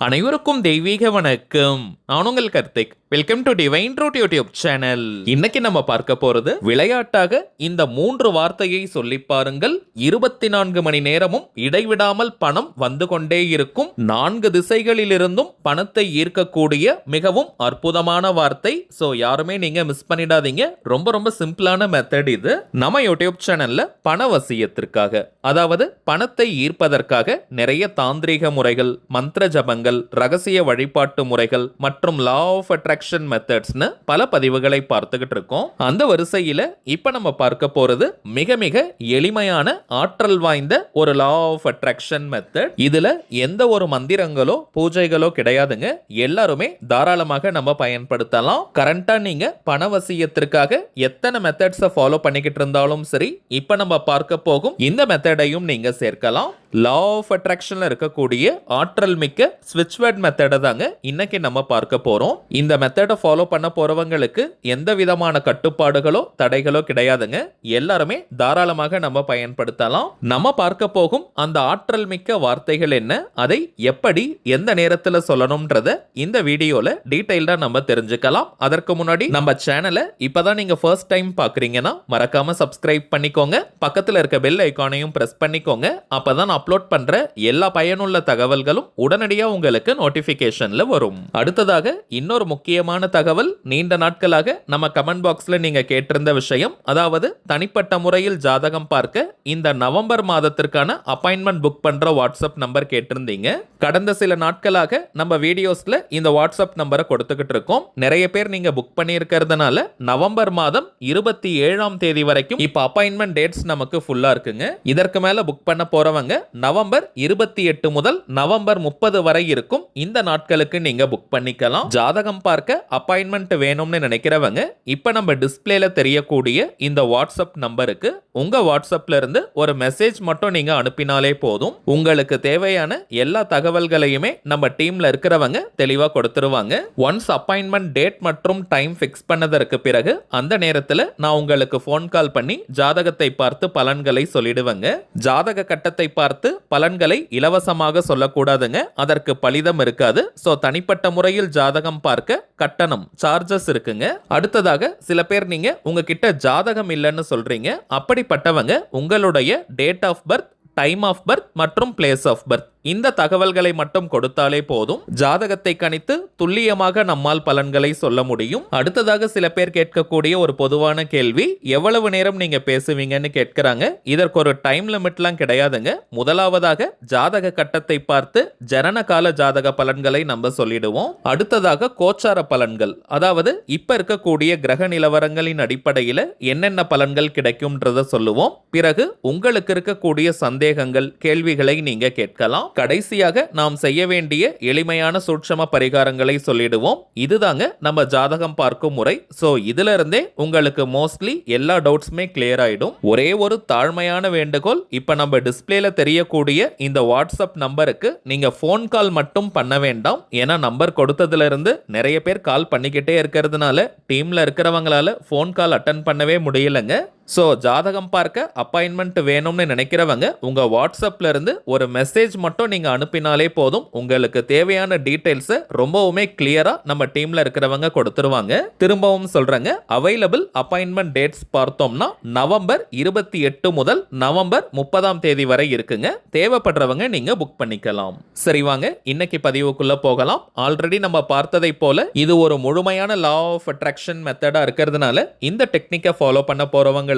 அனைவருக்கும் தெய்வீக வணக்கம். நான் உங்கள் Karthik. Welcome to divine truth YouTube channel. இன்னைக்கு நம்ம பார்க்க போறது விளையாட்டாக இந்த 3 வார்த்தையை சொல்லி பாருங்கள். 24 மணி நேரமும் இடைவிடாமல் பணம் வந்து கொண்டே இருக்கும். 4 திசைகளிலிருந்தும் பணத்தை ஈர்க்கக்கூடிய மிகவும் அற்புதமான வார்த்தை. ஸோ யாருமே நீங்க மிஸ் பண்ணிடாதீங்க. ரொம்ப ரொம்ப சிம்பிளான மெத்தட் இது. நம்ம யூடியூப் சேனல்ல பணவசியத்திற்காக, அதாவது பணத்தை ஈர்ப்பதற்காக நிறைய தாந்திரீக முறைகள், மந்திர ஜபங்கள், ரகசிய வழிபாட்டு முறைகள் மற்றும் லா ஆஃப் அட்ராக்ஷன் மெத்தட்ஸ்னு பல பதிவுகளை பார்த்துக்கிட்டு இருக்கோம். அந்த வரிசையில இப்ப நம்ம பார்க்க போறது மிக மிக எளிமையான ஆற்றல் வாய்ந்த ஒரு லா ஆஃப் அட்ராக்ஷன் மெத்தட். இதுல எந்த ஒரு மந்திரங்களோ பூஜைகளோ கிடையாதுங்க. எல்லாருமே தாராளமாக நம்ம பயன்படுத்தலாம். கரண்டா நீங்க பணவசியத்திற்காக எத்தனை மெத்தட்ஸை ஃபாலோ பண்ணிக்கிட்டு இருந்தாலும் சரி, இப்ப நம்ம பார்க்க போகும் இந்த மெத்தடையும் நீங்க சேர்க்கலாம். லா ஆஃப் அட்ராக்ஷன்ல இருக்கக்கூடிய ஆற்றல் மிக்க ஸ்விட்ச் வேர்ட் மெத்தடை தாங்க இன்னைக்கு நம்ம பார்க்க போறோம். இந்த மெத்தடை ஃபாலோ பண்ண போறவங்களுக்கு எந்த விதமான கட்டுப்பாடுகளோ தடைகளோ கிடையாதுங்க. எல்லாருமே தாராளமாக நம்ம பயன்படுத்தலாம். நம்ம பார்க்க போகும் அந்த ஆற்றல் மிக்க வார்த்தைகள் என்ன, அதை எப்படி எந்த நேரத்தில் சொல்லணும்ன்றத இந்த வீடியோல டீடைல்டா நம்ம தெரிஞ்சுக்கலாம். அதற்கு முன்னாடி நம்ம சேனலை இப்பதான் நீங்க ஃபர்ஸ்ட் டைம் பாக்குறீங்கன்னா மறக்காம சப்ஸ்கிரைப் பண்ணிக்கோங்க. பக்கத்துல இருக்க பெல் ஐகானையும் பிரஸ் பண்ணிக்கோங்க. அப்பதான் அப்லோட் பண்ற எல்லா பயனுள்ள தகவல்களும் உடனடியாக உங்களுக்கு நோட்டிபிகேஷன்ல வரும். அடுத்ததாக இன்னொரு முக்கியமான தகவல், நீண்ட நாட்களாக நம்ம கமெண்ட் பாக்ஸ்ல நீங்க கேட்டிருந்த விஷயம், அதாவது தனிப்பட்ட முறையில் ஜாதகம் பார்க்க இந்த நவம்பர் மாதத்திற்கான அப்பாயின்மெண்ட் புக் பண்ற வாட்ஸ்அப் நம்பர் கேட்டிருந்தீங்க. கடந்த சில நாட்களாக நம்ம வீடியோஸ்ல இந்த வாட்ஸ்அப் நம்பரை கொடுத்துக்கிட்டு இருக்கோம். நிறைய பேர் நீங்க புக் பண்ணியிருக்கிறதுனால நவம்பர் மாதம் 27ஆம் தேதி வரைக்கும் இப்ப அப்பாயின்மெண்ட் டேட்ஸ் நமக்கு ஃபுல்லா இருக்குங்க. இதற்கு மேல புக் பண்ண போறவங்க நவம்பர் 28 முதல் நவம்பர் 30 வரை இருக்கும் இந்த நாட்களுக்கு நீங்க புக் பண்ணிக்கலாம். ஜாதகம் பார்க்க அப்பாயின்மெண்ட் வேணும்னு நினைக்கிறவங்க இப்ப நம்ம டிஸ்பிளேல தெரியக்கூடிய இந்த வாட்ஸ்அப் நம்பருக்கு உங்க வாட்ஸ்அப்ல இருந்து ஒரு மெசேஜ் மட்டும் நீங்க அனுப்பினாலே போதும். உங்களுக்கு தேவையான எல்லா தகவல்களையுமே நம்ம டீம்ல இருக்கிறவங்க தெளிவா கொடுத்துருவாங்க. ஒன்ஸ் அப்பாயின்மெண்ட் டேட் மற்றும் டைம் ஃபிக்ஸ் பண்ணதற்கு பிறகு அந்த நேரத்தில் நான் உங்களுக்கு ஃபோன் கால் பண்ணி ஜாதகத்தை பார்த்து பலன்களை சொல்லிடுவேங்க. ஜாதக கட்டத்தை பார்த்து பலன்களை இலவசமாக சொல்லக்கூடாதுங்க. அதற்கு பலிதம் இருக்காது. சோ தனிப்பட்ட முறையில் ஜாதகம் பார்க்க கட்டணம், சார்ஜஸ் இருக்குங்க. அடுத்ததாக சில பேர் நீங்க உங்ககிட்ட ஜாதகம் இல்லைன்னு சொல்றீங்க. அப்படிப்பட்டவங்க உங்களுடைய date of birth, time of birth மற்றும் பிளேஸ் ஆஃப் பர்த் இந்த தகவல்களை மட்டும் கொடுத்தாலே போதும். ஜாதகத்தை கணித்து துல்லியமாக நம்மால் பலன்களை சொல்ல முடியும். அடுத்ததாக சில பேர் கேட்கக்கூடிய ஒரு பொதுவான கேள்வி, எவ்வளவு நேரம் நீங்க பேசுவீங்கன்னு கேட்கிறாங்க. இதற்கு ஒரு டைம் லிமிட்லாம் கிடையாதுங்க. முதலாவதாக ஜாதக கட்டத்தை பார்த்து ஜனன கால ஜாதக பலன்களை நம்ம சொல்லிடுவோம். அடுத்ததாக கோச்சார பலன்கள், அதாவது இப்ப இருக்கக்கூடிய கிரக நிலவரங்களின் அடிப்படையில் என்னென்ன பலன்கள் கிடைக்கும்ன்றத சொல்லுவோம். பிறகு உங்களுக்கு இருக்கக்கூடிய சந்தேகங்கள், கேள்விகளை நீங்க கேட்கலாம். கடைசியாக நாம் செய்ய வேண்டிய எளிமையான சூட்சம பரிகாரங்களை சொல்லிடுவோம். இதுதாங்க நம்ம ஜாதகம் பார்க்கும் முறை. சோ இதுல இருந்தே உங்களுக்கு மோஸ்ட்லி எல்லா டவுட்ஸுமே கிளியர் ஆயிடும். ஒரே ஒரு தாழ்மையான வேண்டுகோள், இப்ப நம்ம டிஸ்பிளேல தெரியக்கூடிய இந்த வாட்ஸ்அப் நம்பருக்கு நீங்க ஃபோன் கால் மட்டும் பண்ண வேண்டாம். ஏன்னா நம்பர் கொடுத்ததுல இருந்து நிறைய பேர் கால் பண்ணிக்கிட்டே இருக்கிறதுனால டீம்ல இருக்கிறவங்களால ஃபோன் கால் அட்டன் பண்ணவே முடியலங்க. ஸோ ஜாதகம் பார்க்க அப்பாயின்மெண்ட் வேணும்னு நினைக்கிறவங்க உங்க வாட்ஸ்அப்ல இருந்து ஒரு மெசேஜ் மட்டும் நீங்க அனுப்பினாலே போதும். உங்களுக்கு தேவையான டீடைல்ஸை ரொம்பவுமே கிளியரா நம்ம டீம்ல இருக்கிறவங்க கொடுத்துருவாங்க. திரும்பவும் சொல்றேங்க, அவைலபிள் அப்பாயின்மெண்ட் டேட்ஸ் பார்த்தோம்னா நவம்பர் 28 முதல் நவம்பர் 30ஆம் தேதி வரை இருக்குங்க. தேவைப்படுறவங்க நீங்க புக் பண்ணிக்கலாம். சரி வாங்க இன்னைக்கு பதிவுக்குள்ள போகலாம். ஆல்ரெடி நம்ம பார்த்ததை போல இது ஒரு முழுமையான லா ஆஃப் அட்ராக்ஷன் மெத்தடா இருக்கிறதுனால இந்த டெக்னிக்கை ஃபாலோ பண்ண போறவங்க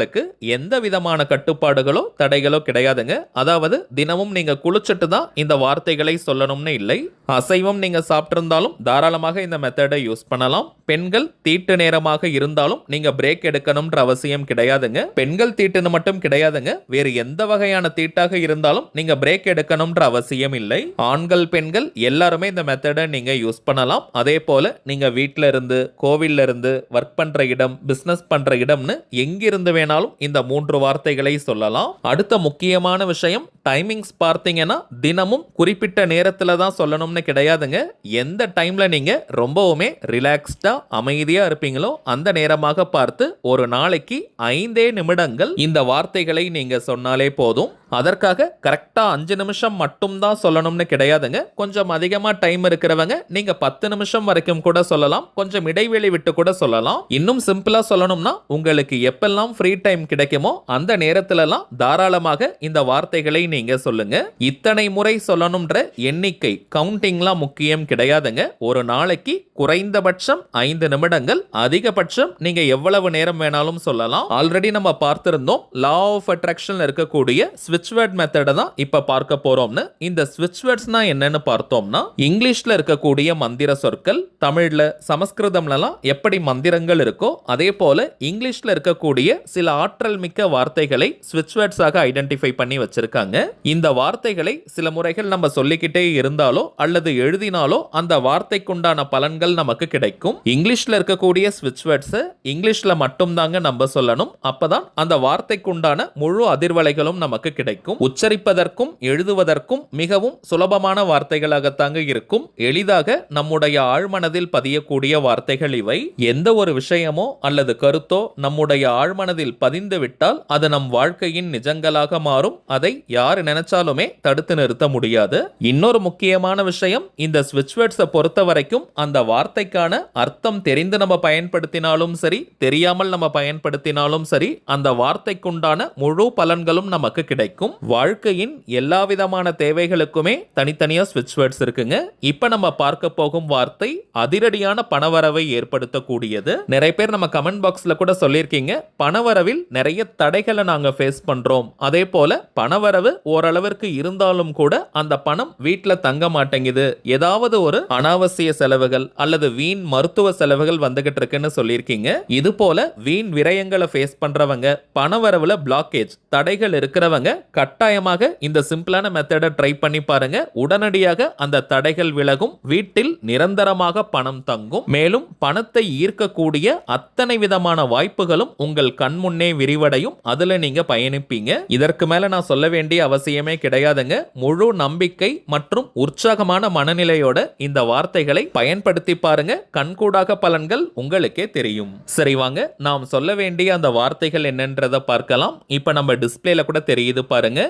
எந்த விதமான கட்டுப்பாடுகளோ தடைகளோ கிடையாதுங்க. அதாவது தினமும் நீங்க குளிச்சுட்டு தான் இந்த வார்த்தைகளை சொல்லணும்னு இல்லை. அசைவம் நீங்க சாப்பிட்டிருந்தாலும் தாராளமாக இந்த மெத்தடை யூஸ் பண்ணலாம். பெண்கள் தீட்டு நேரமாக இருந்தாலும் நீங்க பிரேக் எடுக்கணும்ன்ற அவசியம் கிடையாதுங்க. பெண்கள் தீட்டுன்னு மட்டும் கிடையாதுங்க, வேறு எந்த வகையான தீட்டாக இருந்தாலும் நீங்க பிரேக் எடுக்கணும்ன்ற அவசியம் இல்லை. ஆண்கள் பெண்கள் எல்லாருமே இந்த மெத்தடை நீங்க யூஸ் பண்ணலாம். அதே போல நீங்க வீட்டில இருந்து, கோவில்ல இருந்து, ஒர்க் பண்ற இடம், பிசினஸ் பண்ற இடம்னு எங்கிருந்து வேணாலும் வேணாலும் இந்த 3 வார்த்தைகளை சொல்லலாம். அடுத்த முக்கியமான விஷயம், டைமிங்ஸ் பார்த்தீங்கன்னா தினமும் குறிப்பிட்ட நேரத்துல தான் சொல்லணும்னு கிடையாதுங்க. எந்த டைம்ல நீங்க ரொம்பவுமே ரிலாக்ஸ்டா அமைதியா இருப்பீங்களோ அந்த நேரமாக பார்த்து ஒரு நாளைக்கு 5 நிமிடங்கள் இந்த வார்த்தைகளை நீங்க சொன்னாலே போதும். அதற்காக கரெக்டா 5 நிமிஷம் மட்டும் தான் சொல்லணும்னு கிடையாதுங்க. கொஞ்சம் அதிகமா டைம் இருக்கிறவங்க நீங்க 10 நிமிஷம் வரைக்கும் கூட சொல்லலாம். கொஞ்சம் இடைவெளி விட்டு கூட சொல்லலாம். இன்னும் சிம்பிளா சொல்லணும்னா உங்களுக்கு எப்பெல்லாம் ஃப்ரீ டைம் கிடைக்குமோ அந்த நேரத்திலலாம் தாராளமாக இந்த வார்த்தைகளை நீங்க சொல்லுங்க. இத்தனை முறை சொல்லணும்ன்ற எண்ணிக்கை கவுண்டிங்லாம் முக்கியம் கிடையாதுங்க. ஒரு நாளைக்கு குறைந்தபட்சம் 5 நிமிடங்கள், அதிகபட்சம் நீங்க எவ்வளவு நேரம் வேணாலும் சொல்லலாம். ஆல்ரெடி நம்ம பார்த்திருந்தோம் லா ஆஃப் அட்ராக்ஷன்ல இருக்கக்கூடிய ஸ்விட்ச் வேர்ட் மெத்தட தான் இப்ப பார்க்க போறோம்னு. இந்த ஸ்விட்ச் வேர்ட்ஸ்னா என்னன்னு பார்த்தோம்னா, இங்கிலீஷ்ல இருக்கக்கூடிய மந்திர சொற்கள் தமிழ்ல சமஸ்கிருதம்லலாம் எப்படி மந்திரங்கள் இருக்கோ அதே போல இங்கிலீஷ்ல இருக்கக்கூடிய சில ஆற்றல் மிக்க வார்த்தைகளை ஸ்விட்ச் வேர்ட்ஸாக ஐடென்டிஃபை பண்ணி வச்சிருக்காங்க. இந்த வார்த்தைகளை சில முறைகள் நம்ம சொல்லிக்கிட்டே இருந்தாலோ அல்லது எழுதினாலோ அந்த வார்த்தைக்குண்டான பலன்கள் நமக்கு கிடைக்கும். இங்கிலீஷ்ல இருக்கக்கூடிய ஸ்விட்ச் வேர்ட்ஸ் இங்கிலீஷ்ல மட்டும் தாங்க நம்ம சொல்லணும். அப்பதான் அந்த வார்த்தைக்குண்டான முழு அதிர்வலைகளும் நமக்கு கிடைக்கும். உச்சரிப்பதற்கும் எழுதுவதற்கும் மிகவும் சுலபமான வார்த்தைகளாகத்தாங்க இருக்கும். எளிதாக நம்முடைய ஆழ்மனதில் பதியக்கூடிய வார்த்தைகள் இவை. எந்த ஒரு விஷயமோ அல்லது கருத்தோ நம்முடைய ஆழ்மனதில் பதிந்து விட்டால் அது நம் வாழ்க்கையின் நிஜங்களாக மாறும். அதை யார் நினைச்சாலுமே தடுத்து நிறுத்த முடியாது. இன்னொரு முக்கியமான விஷயம், இந்த ஸ்விட்ச் வேர்ட்ஸை பொறுத்த வரைக்கும் அந்த வார்த்தைக்கான அர்த்தம் தெரிந்து நம்ம பயன்படுத்தினாலும் சரி, தெரியாமல் நம்ம பயன்படுத்தினாலும் சரி, அந்த வார்த்தைக்குண்டான முழு பலன்களும் நமக்கு கிடைக்கும். வாழ்க்கையின் எல்லா விதமான தேவைகளுக்குமே தனித்தனியா ஸ்விட்ச் வேர்ட்ஸ் இருக்குங்க. இப்ப நம்ம பார்க்க போகும் வார்த்தை அதிரடியான பணவரவை ஏற்படுத்தக்கூடியது. நிறைய பேர் நம்ம கமெண்ட் பாக்ஸ்ல கூட சொல்லியிருக்கீங்க, பணவரவில் நிறைய தடைகளை நாங்க ஃபேஸ் பண்றோம். அதே போல பணவரவு ஓரளவிற்கு இருந்தாலும் கூட அந்த பணம் வீட்டுல தங்க மாட்டேங்குது, ஏதாவது ஒரு அனாவசிய செலவுகள் அல்லது வீண் மருத்துவ செலவுகள் வந்துகிட்டு இருக்குன்னு சொல்லியிருக்கீங்க. இது போல வீண் விரயங்களை ஃபேஸ் பண்றவங்க, பணவரவுல பிளாக்கேஜ் தடைகள் இருக்கிறவங்க கட்டாயமாக இந்த சிம்பிளான மெத்தடை ட்ரை பண்ணி பாருங்க. உடனடியாக அந்த தடைகள் விலகும், வீட்டில் நிரந்தரமாக பணம் தங்கும். மேலும் பணத்தை ஈர்க்கக்கூடிய அத்தனை விதமான வாய்ப்புகளும் உங்கள் கண்முன்னே விரிவடையும். அதுல நீங்க பயணிப்பீங்க. இதற்கு மேல நான் சொல்ல வேண்டிய அவசியமே கிடையாதுங்க. முழு நம்பிக்கை மற்றும் உற்சாகமான மனநிலையோட இந்த வார்த்தைகளை பயன்படுத்தி பாருங்க. கண்கூடாக பலன்கள் உங்களுக்கே தெரியும். சரி வாங்க, நாம் சொல்ல வேண்டிய அந்த வார்த்தைகள் என்னன்றதை பார்க்கலாம். இப்ப நம்ம டிஸ்பிளேல கூட தெரியுது பாருங்க.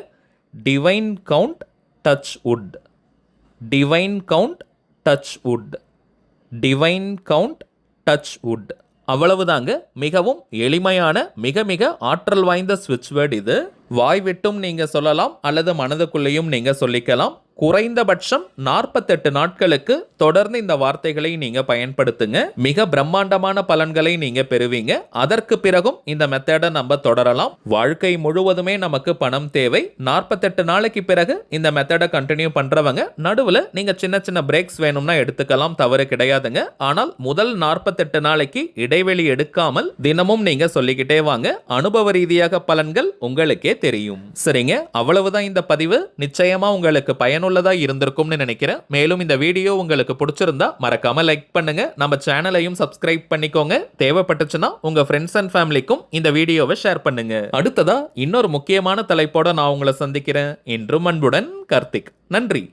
Divine count touch wood, divine count touch wood, divine count touch wood. அவ்வளவுதாங்க. மிகவும் எளிமையான மிக மிக ஆற்றல் வாய்ந்த ஸ்விட்ச் வேர்ட் இது. வாய் விட்டும் நீங்க சொல்லலாம் அல்லது மனதுக்குள்ளேயும் நீங்க சொல்லிக்கலாம். குறைந்தபட்சம் 48 நாட்களுக்கு தொடர்ந்து இந்த வார்த்தைகளை நீங்க பயன்படுத்துங்க. மிக பிரம்மாண்டமான பலன்களை நீங்க பெறுவீங்க. அதற்கு பிறகும் இந்த மெத்தடை நம்ம தொடரலாம். வாழ்க்கை முழுவதுமே நமக்கு பணம் தேவை. 48 நாளைக்கு பிறகு இந்த மெத்தடை கண்டினியூ பண்றவங்க நடுவுல நீங்க சின்ன சின்ன பிரேக்ஸ் வேணும்னா எடுத்துக்கலாம், தவறு கிடையாதுங்க. ஆனால் முதல் 48 நாளைக்கு இடைவெளி எடுக்காமல் தினமும் நீங்க சொல்லிக்கிட்டே வாங்க. அனுபவ ரீதியாக பலன்கள் உங்களுக்கே தெரியும். சரிங்க, அவ்வளவுதான் இந்த பதிவு. நிச்சயமா உங்களுக்கு பயனுள்ளதா இருந்திருக்கும்னு நினைக்கிறேன். மேலும் இந்த வீடியோ உங்களுக்கு பிடிச்சிருந்தா மறக்காம லைக் பண்ணுங்க. நம்ம சேனலையும் சப்ஸ்கிரைப் பண்ணிக்கோங்க. தேவைப்பட்டுச்சுன்னா உங்க ஃப்ரெண்ட்ஸ் அண்ட் ஃபேமிலிக்கும் இந்த வீடியோவை ஷேர் பண்ணுங்க. அடுத்ததா இன்னொரு முக்கியமான தலைப்போட நான் உங்களை சந்திக்கிறேன். என்றும் அன்புடன் கார்த்திக். நன்றி.